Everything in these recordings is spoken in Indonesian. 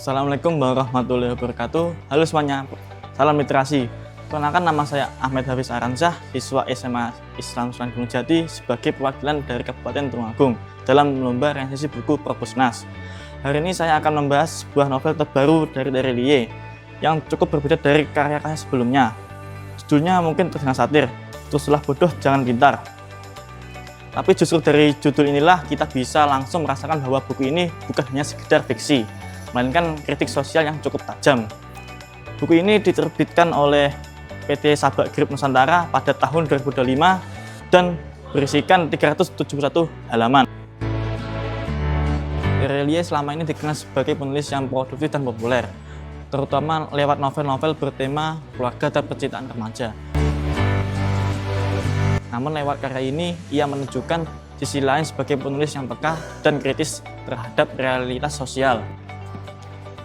Assalamualaikum warahmatullahi wabarakatuh. Halo semuanya, salam literasi. Perkenalkan, nama saya Ahmed Hafiz Aransyah, siswa SMA Islam Sunan Gunung Jati sebagai perwakilan dari Kabupaten Tulungagung dalam lomba resensi buku Propusnas. Hari ini saya akan membahas sebuah novel terbaru dari Terelie yang cukup berbeda dari karya-karya sebelumnya. Judulnya mungkin terdengar satir, teruslah bodoh jangan pintar. Tapi justru dari judul inilah kita bisa langsung merasakan bahwa buku ini bukan hanya sekedar fiksi, melainkan kritik sosial yang cukup tajam. Buku ini diterbitkan oleh PT Sabak Grip Nusantara pada tahun 2025 dan berisikan 371 halaman. Terelie selama ini dikenal sebagai penulis yang produktif dan populer, terutama lewat novel-novel bertema keluarga dan percintaan remaja. Namun lewat karya ini, ia menunjukkan sisi lain sebagai penulis yang peka dan kritis terhadap realitas sosial.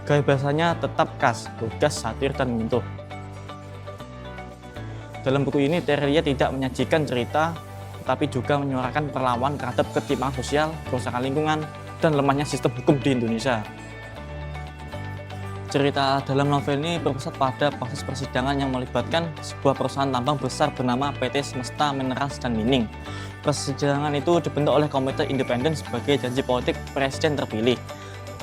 Gaya bahasanya tetap khas, lugas, satir, dan menyentuh. Dalam buku ini, Terelie tidak menyajikan cerita, tetapi juga menyuarakan perlawanan terhadap ketimpangan sosial, kerusakan lingkungan, dan lemahnya sistem hukum di Indonesia. Cerita dalam novel ini berpusat pada proses persidangan yang melibatkan sebuah perusahaan tambang besar bernama PT Semesta Minerals dan Mining. Persidangan itu dibentuk oleh komite independen sebagai janji politik presiden terpilih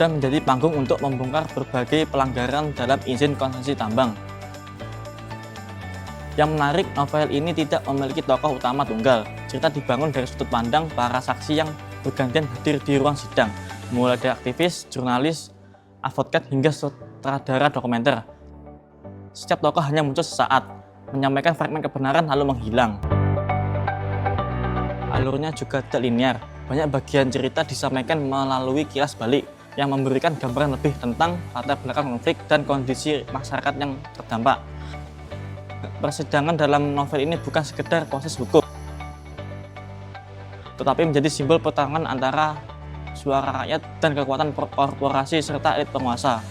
dan menjadi panggung untuk membongkar berbagai pelanggaran dalam izin konsesi tambang. Yang menarik, novel ini tidak memiliki tokoh utama tunggal. Cerita dibangun dari sudut pandang para saksi yang bergantian hadir di ruang sidang, mulai dari aktivis, jurnalis, advokat hingga sutradara dokumenter. Setiap tokoh hanya muncul sesaat, menyampaikan fragmen kebenaran lalu menghilang. Alurnya juga tidak linear, banyak bagian cerita disampaikan melalui kilas balik yang memberikan gambaran lebih tentang latar belakang konflik dan kondisi masyarakat yang terdampak. Persidangan dalam novel ini bukan sekedar proses hukum, tetapi menjadi simbol pertarungan antara suara rakyat dan kekuatan korporasi serta elit penguasa.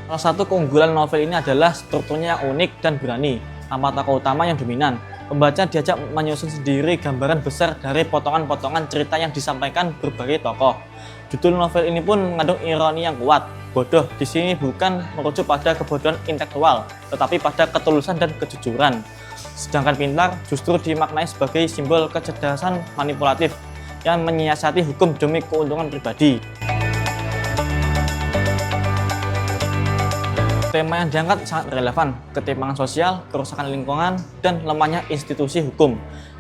Salah satu keunggulan novel ini adalah strukturnya yang unik dan berani, tanpa tokoh utama yang dominan. Pembaca diajak menyusun sendiri gambaran besar dari potongan-potongan cerita yang disampaikan berbagai tokoh. Judul novel ini pun mengandung ironi yang kuat. Bodoh di sini bukan merujuk pada kebodohan intelektual, tetapi pada ketulusan dan kejujuran. Sedangkan pintar justru dimaknai sebagai simbol kecerdasan manipulatif yang menyiasati hukum demi keuntungan pribadi. Tema yang diangkat sangat relevan, ketimpangan sosial, kerusakan lingkungan, dan lemahnya institusi hukum.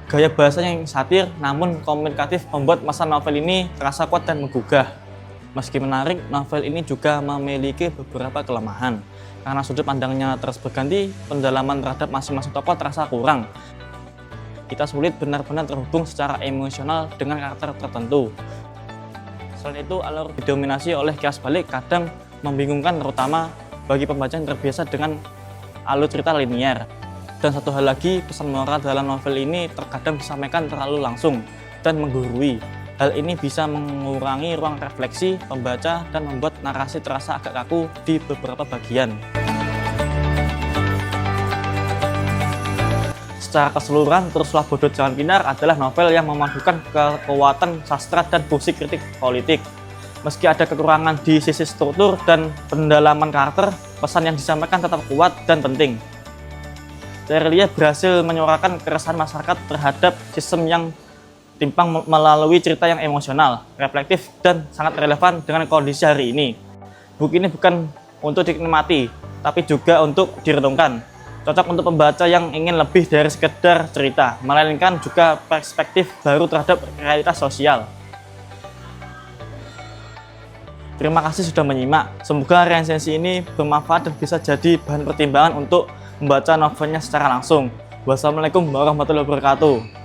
Gaya bahasanya yang satir namun komunikatif membuat masa novel ini terasa kuat dan menggugah. Meski menarik, novel ini juga memiliki beberapa kelemahan. Karena sudut pandangnya terus berganti, pendalaman terhadap masing-masing tokoh terasa kurang. Kita sulit benar-benar terhubung secara emosional dengan karakter tertentu. Selain itu, alur didominasi oleh kilas balik kadang membingungkan, terutama bagi pembaca yang terbiasa dengan alur cerita linear. Dan satu hal lagi, pesan moral dalam novel ini terkadang disampaikan terlalu langsung dan menggurui. Hal ini bisa mengurangi ruang refleksi pembaca dan membuat narasi terasa agak kaku di beberapa bagian. Secara keseluruhan, Teruslah Bodoh Jangan Pintar adalah novel yang memadukan kekuatan sastra dan fungsi kritik politik. Meski ada kekurangan di sisi struktur dan pendalaman karakter, pesan yang disampaikan tetap kuat dan penting. Terelie berhasil menyuarakan keresahan masyarakat terhadap sistem yang timpang melalui cerita yang emosional, reflektif, dan sangat relevan dengan kondisi hari ini. Buku ini bukan untuk dinikmati, tapi juga untuk direnungkan. Cocok untuk pembaca yang ingin lebih dari sekedar cerita, melainkan juga perspektif baru terhadap realitas sosial. Terima kasih sudah menyimak. Semoga resensi ini bermanfaat dan bisa jadi bahan pertimbangan untuk membaca novelnya secara langsung. Wassalamualaikum warahmatullahi wabarakatuh.